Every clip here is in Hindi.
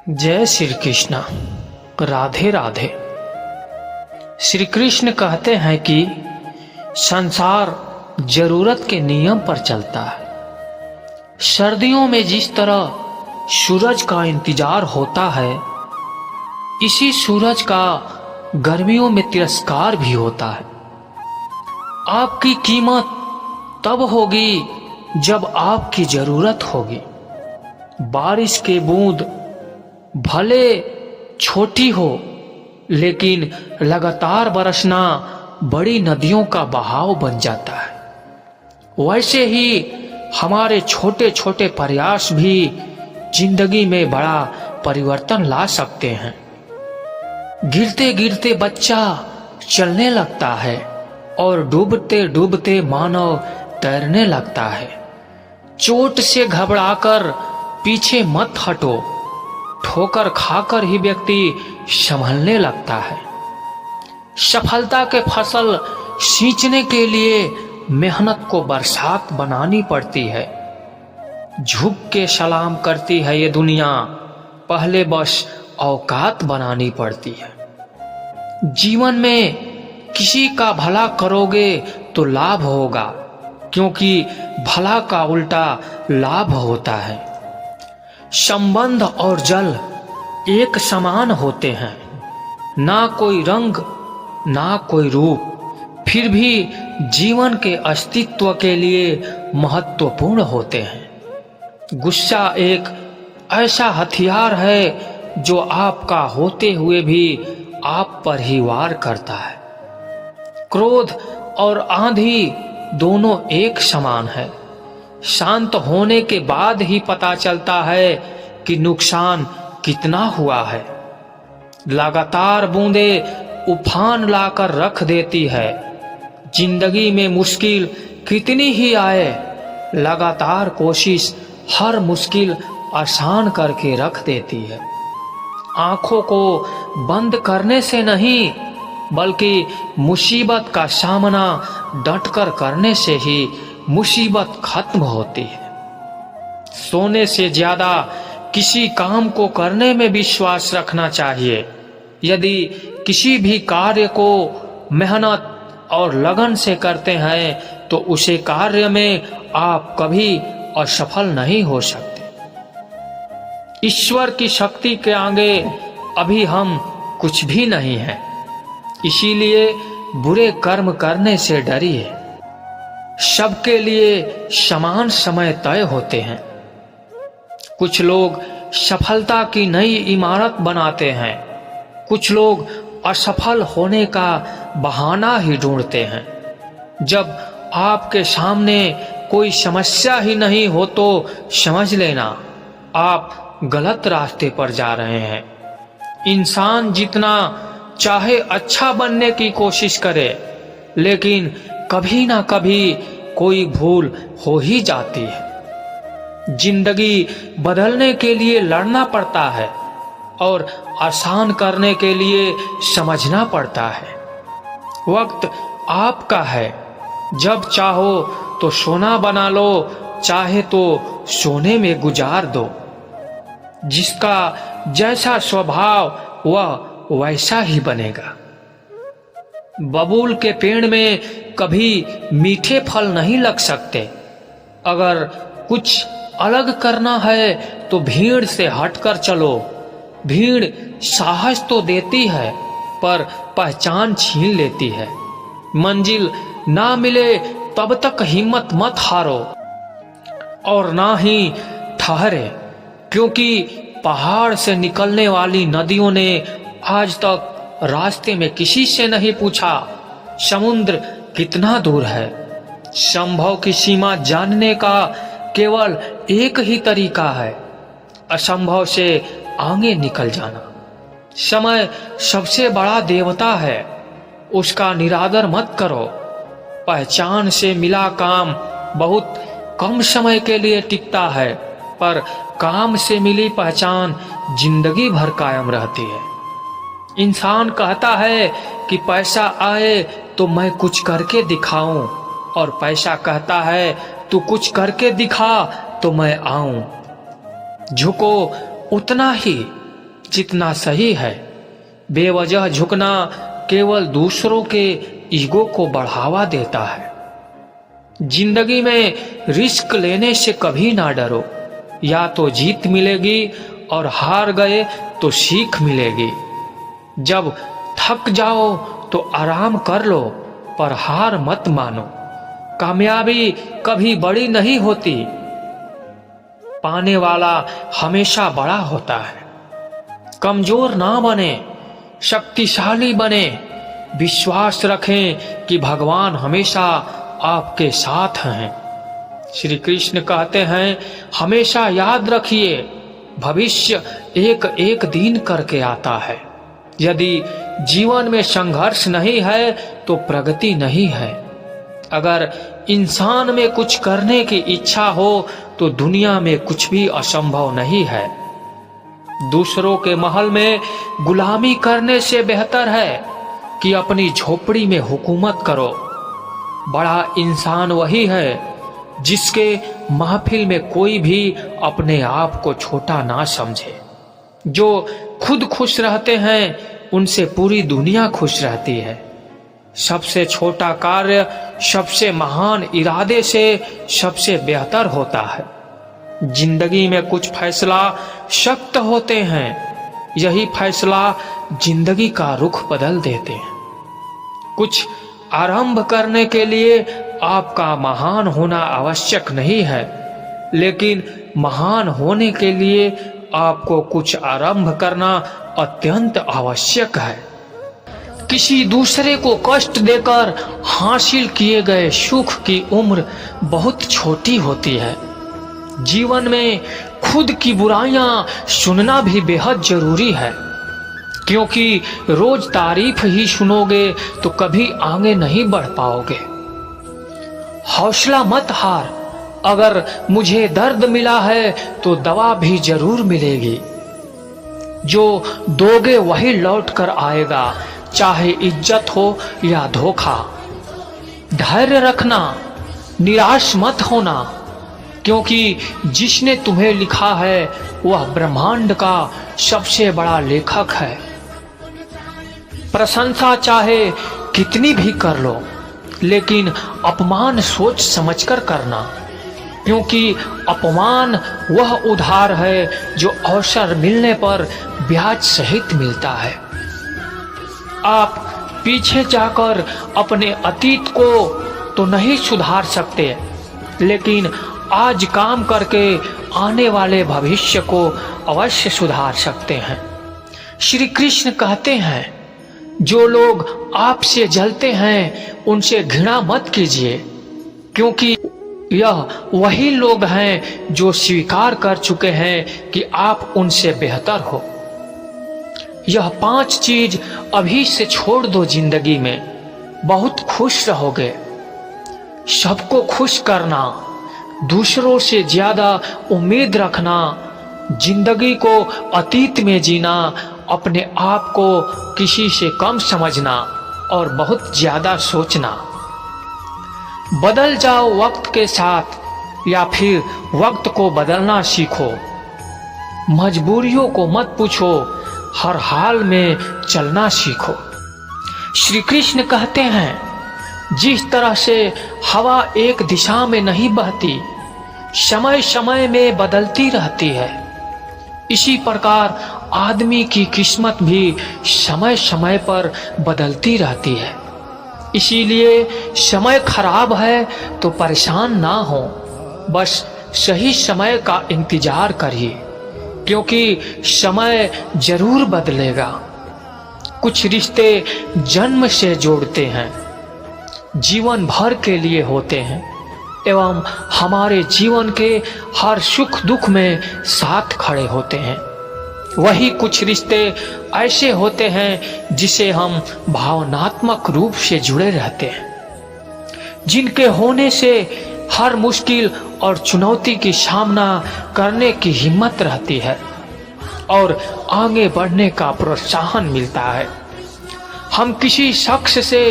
जय श्री कृष्ण। राधे राधे। श्री कृष्ण कहते हैं कि संसार जरूरत के नियम पर चलता है। सर्दियों में जिस तरह सूरज का इंतजार होता है, इसी सूरज का गर्मियों में तिरस्कार भी होता है। आपकी कीमत तब होगी जब आपकी जरूरत होगी। बारिश के बूंद भले छोटी हो, लेकिन लगातार बरसना बड़ी नदियों का बहाव बन जाता है। वैसे ही हमारे छोटे छोटे प्रयास भी जिंदगी में बड़ा परिवर्तन ला सकते हैं। गिरते गिरते बच्चा चलने लगता है और डूबते डूबते मानव तैरने लगता है। चोट से घबराकर पीछे मत हटो, ठोकर खाकर ही व्यक्ति संभलने लगता है। सफलता के फसल सींचने के लिए मेहनत को बरसात बनानी पड़ती है। झुक के सलाम करती है ये दुनिया, पहले बस औकात बनानी पड़ती है। जीवन में किसी का भला करोगे तो लाभ होगा, क्योंकि भला का उल्टा लाभ होता है। संबंध और जल एक समान होते हैं, ना कोई रंग ना कोई रूप, फिर भी जीवन के अस्तित्व के लिए महत्वपूर्ण होते हैं। गुस्सा एक ऐसा हथियार है जो आपका होते हुए भी आप पर ही वार करता है। क्रोध और आंधी दोनों एक समान है। शांत होने के बाद ही पता चलता है कि नुकसान कितना हुआ है। लगातार बूंदे उफान लाकर रख देती है। जिंदगी में मुश्किल कितनी ही आए, लगातार कोशिश हर मुश्किल आसान करके रख देती है। आंखों को बंद करने से नहीं, बल्कि मुसीबत का सामना डटकर करने से ही मुसीबत खत्म होती है। सोने से ज्यादा किसी काम को करने में विश्वास रखना चाहिए। यदि किसी भी कार्य को मेहनत और लगन से करते हैं तो उसे कार्य में आप कभी असफल नहीं हो सकते। ईश्वर की शक्ति के आगे अभी हम कुछ भी नहीं हैं, इसीलिए बुरे कर्म करने से डरिए। सबके लिए समान समय तय होते हैं। कुछ लोग सफलता की नई इमारत बनाते हैं, कुछ लोग असफल होने का बहाना ही ढूंढते हैं। जब आपके सामने कोई समस्या ही नहीं हो तो समझ लेना आप गलत रास्ते पर जा रहे हैं। इंसान जितना चाहे अच्छा बनने की कोशिश करे, लेकिन कभी ना कभी कोई भूल हो ही जाती है। जिंदगी बदलने के लिए लड़ना पड़ता है और आसान करने के लिए समझना पड़ता है। वक्त आपका है, जब चाहो तो सोना बना लो, चाहे तो सोने में गुजार दो। जिसका जैसा स्वभाव वह वैसा ही बनेगा। बबूल के पेड़ में कभी मीठे फल नहीं लग सकते। अगर कुछ अलग करना है तो भीड़ से हटकर चलो। भीड़ साहस तो देती है, पर पहचान छीन लेती है। मंजिल ना मिले तब तक हिम्मत मत हारो और ना ही ठहरे, क्योंकि पहाड़ से निकलने वाली नदियों ने आज तक रास्ते में किसी से नहीं पूछा समुद्र कितना दूर है। संभव की सीमा जानने का केवल एक ही तरीका है, असंभव से आगे निकल जाना। समय सबसे बड़ा देवता है, उसका निरादर मत करो। पहचान से मिला काम बहुत कम समय के लिए टिकता है, पर काम से मिली पहचान जिंदगी भर कायम रहती है। इंसान कहता है कि पैसा आए तो मैं कुछ करके दिखाऊं, और पैसा कहता है तू कुछ करके दिखा तो मैं आऊं। झुको उतना ही जितना सही है। बेवजह झुकना केवल दूसरों के ईगो को बढ़ावा देता है। जिंदगी में रिस्क लेने से कभी ना डरो, या तो जीत मिलेगी और हार गए तो सीख मिलेगी। जब थक जाओ तो आराम कर लो, पर हार मत मानो। कामयाबी कभी बड़ी नहीं होती, पाने वाला हमेशा बड़ा होता है। कमजोर ना बने, शक्तिशाली बने। विश्वास रखें कि भगवान हमेशा आपके साथ हैं। श्री कृष्ण कहते हैं, हमेशा याद रखिए, भविष्य एक एक दिन करके आता है। यदि जीवन में संघर्ष नहीं है तो प्रगति नहीं है। अगर इंसान में कुछ करने की इच्छा हो तो दुनिया में कुछ भी असंभव नहीं है। दूसरों के महल में गुलामी करने से बेहतर है कि अपनी झोपड़ी में हुकूमत करो। बड़ा इंसान वही है जिसके महफिल में कोई भी अपने आप को छोटा ना समझे। जो खुद खुश रहते हैं उनसे पूरी दुनिया खुश रहती है। सबसे छोटा कार्य सबसे महान इरादे से सबसे बेहतर होता है। जिंदगी में कुछ फैसला सख्त होते हैं, यही फैसला जिंदगी का रुख बदल देते हैं। कुछ आरंभ करने के लिए आपका महान होना आवश्यक नहीं है, लेकिन महान होने के लिए आपको कुछ आरंभ करना अत्यंत आवश्यक है। किसी दूसरे को कष्ट देकर हासिल किए गए सुख की उम्र बहुत छोटी होती है। जीवन में खुद की बुराइयां सुनना भी बेहद जरूरी है, क्योंकि रोज तारीफ ही सुनोगे तो कभी आगे नहीं बढ़ पाओगे। हौसला मत हार, अगर मुझे दर्द मिला है तो दवा भी जरूर मिलेगी। जो दोगे वही लौट कर आएगा, चाहे इज्जत हो या धोखा। धैर्य रखना, निराश मत होना, क्योंकि जिसने तुम्हें लिखा है वह ब्रह्मांड का सबसे बड़ा लेखक है। प्रशंसा चाहे कितनी भी कर लो, लेकिन अपमान सोच समझकर करना, क्योंकि अपमान वह उधार है जो अवसर मिलने पर ब्याज सहित मिलता है। आप पीछे जाकर अपने अतीत को तो नहीं सुधार सकते, लेकिन आज काम करके आने वाले भविष्य को अवश्य सुधार सकते हैं। श्री कृष्ण कहते हैं, जो लोग आपसे जलते हैं उनसे घृणा मत कीजिए, क्योंकि यह वही लोग हैं जो स्वीकार कर चुके हैं कि आप उनसे बेहतर हो। यह 5 चीज अभी से छोड़ दो जिंदगी में, बहुत खुश रहोगे। सबको खुश करना, दूसरों से ज्यादा उम्मीद रखना, जिंदगी को अतीत में जीना, अपने आप को किसी से कम समझना और बहुत ज्यादा सोचना। बदल जाओ वक्त के साथ या फिर वक्त को बदलना सीखो। मजबूरियों को मत पूछो, हर हाल में चलना सीखो। श्री कृष्ण कहते हैं, जिस तरह से हवा एक दिशा में नहीं बहती, समय समय में बदलती रहती है, इसी प्रकार आदमी की किस्मत भी समय समय पर बदलती रहती है। इसीलिए समय खराब है तो परेशान ना हो, बस सही समय का इंतजार करिए, क्योंकि समय जरूर बदलेगा। कुछ रिश्ते जन्म से जोड़ते हैं, जीवन भर के लिए होते हैं एवं हमारे जीवन के हर सुख दुख में साथ खड़े होते हैं। वही कुछ रिश्ते ऐसे होते हैं जिसे हम भावनात्मक रूप से जुड़े रहते हैं, जिनके होने से हर मुश्किल और चुनौती की सामना करने की हिम्मत रहती है और आगे बढ़ने का प्रोत्साहन मिलता है। हम किसी शख्स से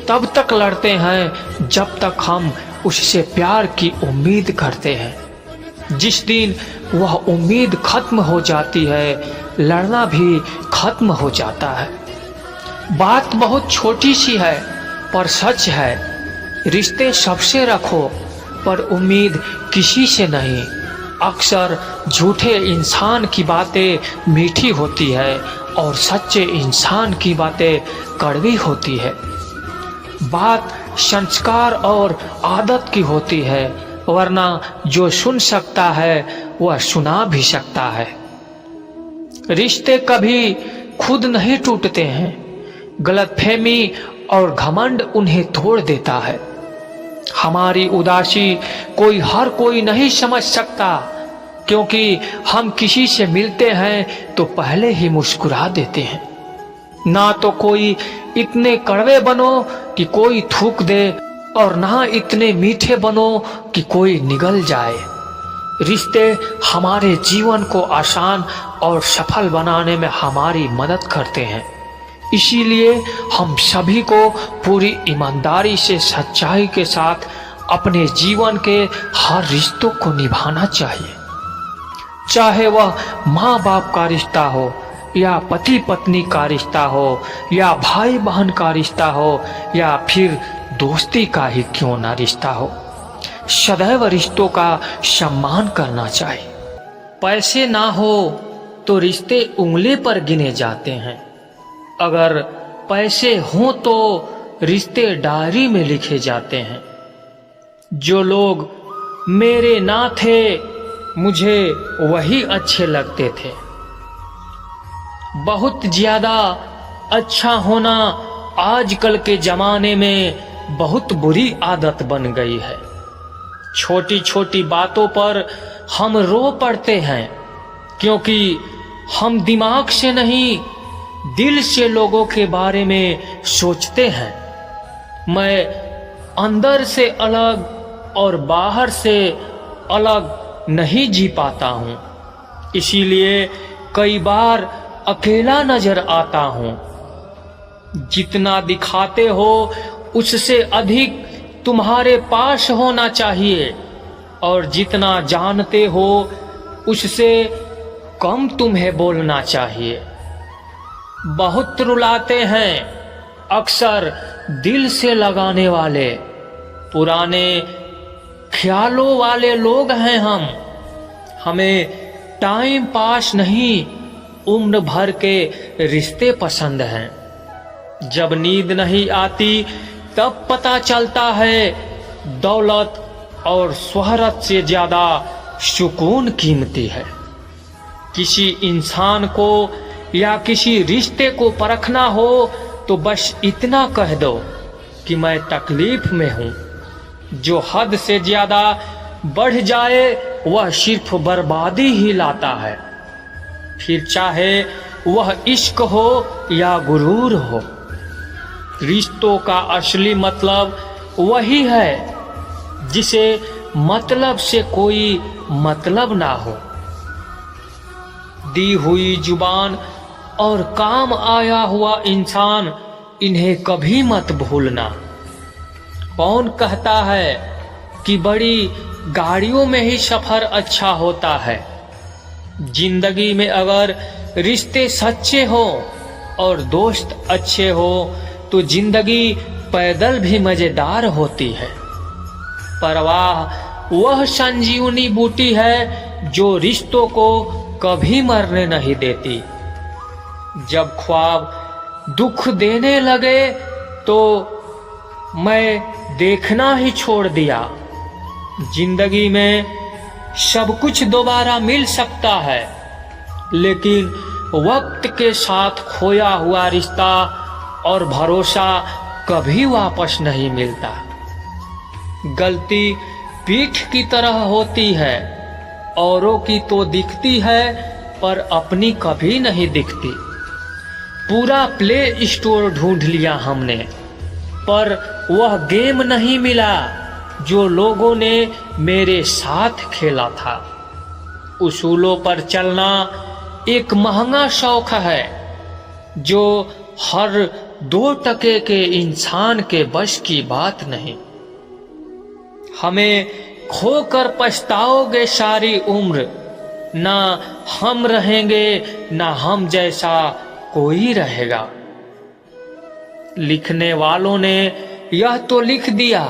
तब तक लड़ते हैं जब तक हम उससे प्यार की उम्मीद करते हैं। जिस दिन वह उम्मीद खत्म हो जाती है, लड़ना भी खत्म हो जाता है। बात बहुत छोटी सी है पर सच है, रिश्ते सबसे रखो पर उम्मीद किसी से नहीं। अक्सर झूठे इंसान की बातें मीठी होती है और सच्चे इंसान की बातें कड़वी होती है। बात संस्कार और आदत की होती है, वरना जो सुन सकता है वह सुना भी सकता है। रिश्ते कभी खुद नहीं टूटते हैं, गलतफहमी और घमंड उन्हें तोड़ देता है। हमारी उदासी हर कोई नहीं समझ सकता, क्योंकि हम किसी से मिलते हैं तो पहले ही मुस्कुरा देते हैं। ना तो कोई इतने कड़वे बनो कि कोई थूक दे और ना इतने मीठे बनो कि कोई निगल जाए। रिश्ते हमारे जीवन को आसान और सफल बनाने में हमारी मदद करते हैं। इसीलिए हम सभी को पूरी ईमानदारी से, सच्चाई के साथ अपने जीवन के हर रिश्तों को निभाना चाहिए। चाहे वह माँ बाप का रिश्ता हो, या पति पत्नी का रिश्ता हो, या भाई बहन का रिश्ता हो, या फिर दोस्ती का ही क्यों ना रिश्ता हो, सदैव रिश्तों का सम्मान करना चाहिए। पैसे ना हो तो रिश्ते उंगली पर गिने जाते हैं, अगर पैसे हों तो रिश्ते डायरी में लिखे जाते हैं। जो लोग मेरे ना थे मुझे वही अच्छे लगते थे। बहुत ज्यादा अच्छा होना आजकल के जमाने में बहुत बुरी आदत बन गई है। छोटी छोटी बातों पर हम रो पड़ते हैं, क्योंकि हम दिमाग से नहीं दिल से लोगों के बारे में सोचते हैं। मैं अंदर से अलग और बाहर से अलग नहीं जी पाता हूँ, इसीलिए कई बार अकेला नजर आता हूँ। जितना दिखाते हो उससे अधिक तुम्हारे पास होना चाहिए, और जितना जानते हो उससे कम तुम्हें बोलना चाहिए। बहुत रुलाते हैं अक्सर दिल से लगाने वाले, पुराने ख्यालों वाले लोग हैं हम। हमें टाइम पास नहीं, उम्र भर के रिश्ते पसंद हैं। जब नींद नहीं आती तब पता चलता है दौलत और शोहरत से ज्यादा सुकून कीमती है। किसी इंसान को या किसी रिश्ते को परखना हो तो बस इतना कह दो कि मैं तकलीफ में हूँ। जो हद से ज्यादा बढ़ जाए वह सिर्फ बर्बादी ही लाता है, फिर चाहे वह इश्क हो या गुरूर हो। रिश्तों का असली मतलब वही है जिसे मतलब से कोई मतलब ना हो। दी हुई जुबान और काम आया हुआ इंसान, इन्हें कभी मत भूलना। कौन कहता है कि बड़ी गाड़ियों में ही सफर अच्छा होता है? जिंदगी में अगर रिश्ते सच्चे हो और दोस्त अच्छे हो तो जिंदगी पैदल भी मजेदार होती है। परवाह वह संजीवनी बूटी है जो रिश्तों को कभी मरने नहीं देती। जब ख्वाब दुख देने लगे तो मैं देखना ही छोड़ दिया। जिंदगी में सब कुछ दोबारा मिल सकता है, लेकिन वक्त के साथ खोया हुआ रिश्ता और भरोसा कभी वापस नहीं मिलता। गलती पीठ की तरह होती है, औरों की तो दिखती है पर अपनी कभी नहीं दिखती। पूरा प्ले स्टोर ढूंढ लिया हमने, पर वह गेम नहीं मिला जो लोगों ने मेरे साथ खेला था। उसूलों पर चलना एक महंगा शौक है जो हर 2 टके के इंसान के बस की बात नहीं। हमें खोकर पछताओगे सारी उम्र, ना हम रहेंगे, ना हम जैसा कोई रहेगा। लिखने वालों ने यह तो लिख दिया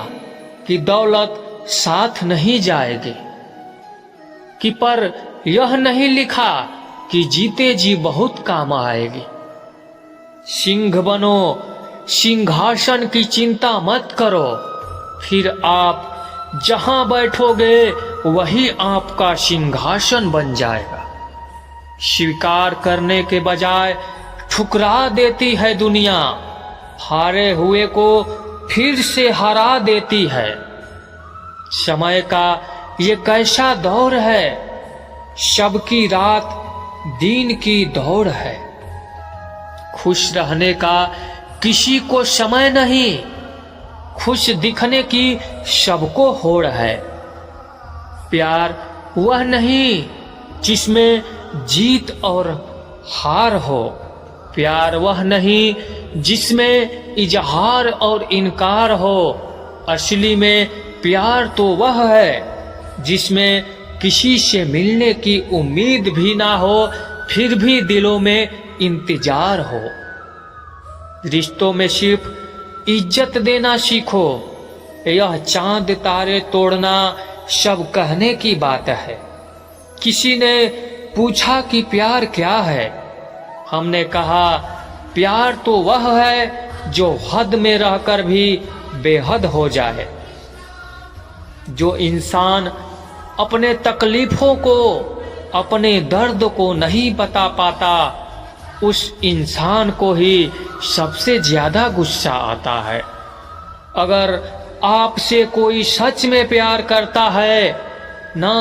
कि दौलत साथ नहीं जाएगी, कि पर यह नहीं लिखा कि जीते जी बहुत काम आएगी। सिंह बनो, सिंहासन की चिंता मत करो, फिर आप जहां बैठोगे वही आपका सिंहासन बन जाएगा। स्वीकार करने के बजाय ठुकरा देती है दुनिया, हारे हुए को फिर से हरा देती है। समय का ये कैसा दौर है, सबकी रात दिन की दौड़ है। खुश रहने का किसी को समय नहीं, खुश दिखने की सबको होड़ है। प्यार वह नहीं जिसमें जीत और हार हो, प्यार वह नहीं जिसमें इजहार और इनकार हो। असली में प्यार तो वह है जिसमें किसी से मिलने की उम्मीद भी ना हो, फिर भी दिलों में इंतजार हो। रिश्तों में सिर्फ इज्जत देना सीखो, यह चांद तारे तोड़ना सब कहने की बात है। किसी ने पूछा कि प्यार क्या है, हमने कहा प्यार तो वह है जो हद में रहकर भी बेहद हो जाए। जो इंसान अपने तकलीफों को, अपने दर्द को नहीं बता पाता, उस इंसान को ही सबसे ज्यादा गुस्सा आता है। अगर आपसे कोई सच में प्यार करता है ना,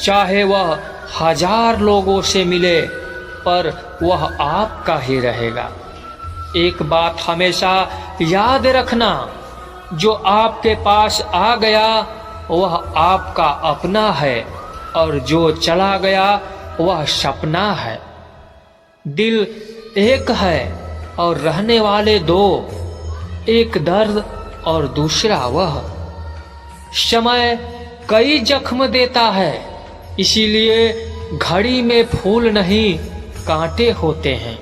चाहे वह 1000 लोगों से मिले, पर वह आपका ही रहेगा। एक बात हमेशा याद रखना, जो आपके पास आ गया वह आपका अपना है, और जो चला गया वह सपना है। दिल एक है और रहने वाले दो, एक दर्द और दूसरा वह। समय कई जख्म देता है, इसीलिए घड़ी में फूल नहीं कांटे होते हैं।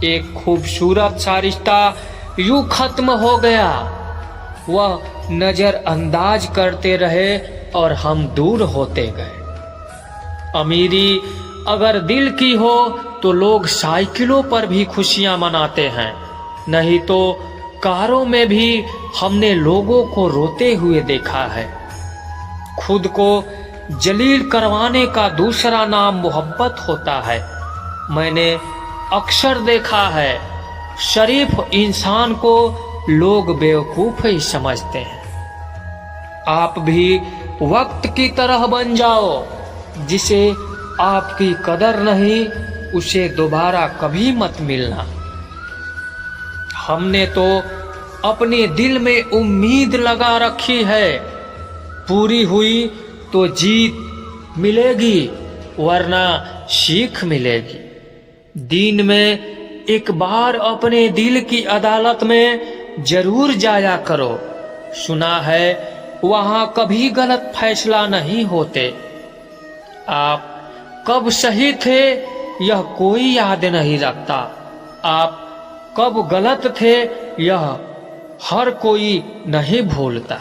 एक खूबसूरत सा रिश्ता यूं खत्म हो गया, वह नजरअंदाज करते रहे और हम दूर होते गए। अमीरी अगर दिल की हो तो लोग साइकिलों पर भी खुशियां मनाते हैं, नहीं तो कारों में भी हमने लोगों को रोते हुए देखा है। खुद को जलील करवाने का दूसरा नाम मोहब्बत होता है। मैंने अक्सर देखा है, शरीफ इंसान को लोग बेवकूफ ही समझते हैं। आप भी वक्त की तरह बन जाओ, जिसे आपकी कदर नहीं उसे दोबारा कभी मत मिलना। हमने तो अपने दिल में उम्मीद लगा रखी है, पूरी हुई तो जीत मिलेगी, वरना सीख मिलेगी। दिन में एक बार अपने दिल की अदालत में जरूर जाया करो, सुना है वहां कभी गलत फैसला नहीं होते। आप कब सही थे यह कोई याद नहीं रखता, आप कब गलत थे यह हर कोई नहीं भूलता।